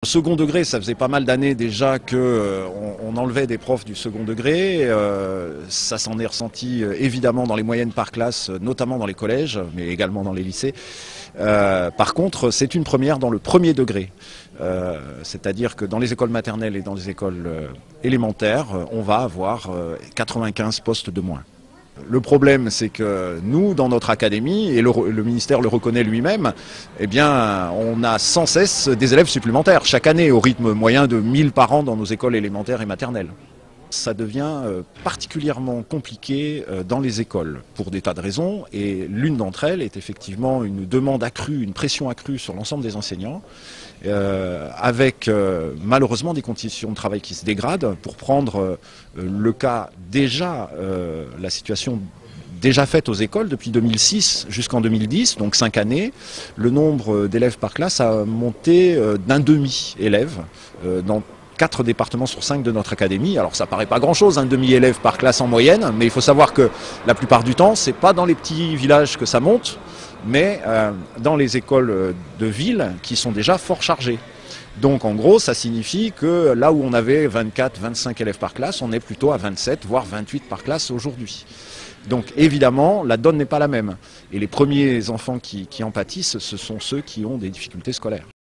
Au second degré, ça faisait pas mal d'années déjà qu'on enlevait des profs du second degré. Ça s'en est ressenti évidemment dans les moyennes par classe, notamment dans les collèges, mais également dans les lycées. Par contre, c'est une première dans le premier degré. C'est-à-dire que dans les écoles maternelles et dans les écoles élémentaires, on va avoir 95 postes de moins. Le problème, c'est que nous, dans notre académie, et le ministère le reconnaît lui-même, eh bien, on a sans cesse des élèves supplémentaires, chaque année, au rythme moyen de 1000 par an dans nos écoles élémentaires et maternelles. Ça devient particulièrement compliqué dans les écoles, pour des tas de raisons, et l'une d'entre elles est effectivement une demande accrue, une pression accrue sur l'ensemble des enseignants, avec malheureusement des conditions de travail qui se dégradent. Pour prendre le cas déjà, la situation déjà faite aux écoles depuis 2006 jusqu'en 2010, donc 5 années, le nombre d'élèves par classe a monté d'un demi-élève dans 4 départements sur 5 de notre académie. Alors ça paraît pas grand-chose, un demi-élève par classe en moyenne, mais il faut savoir que la plupart du temps, c'est pas dans les petits villages que ça monte, mais dans les écoles de ville qui sont déjà fort chargées. Donc en gros, ça signifie que là où on avait 24, 25 élèves par classe, on est plutôt à 27, voire 28 par classe aujourd'hui. Donc évidemment, la donne n'est pas la même. Et les premiers enfants qui en pâtissent, ce sont ceux qui ont des difficultés scolaires.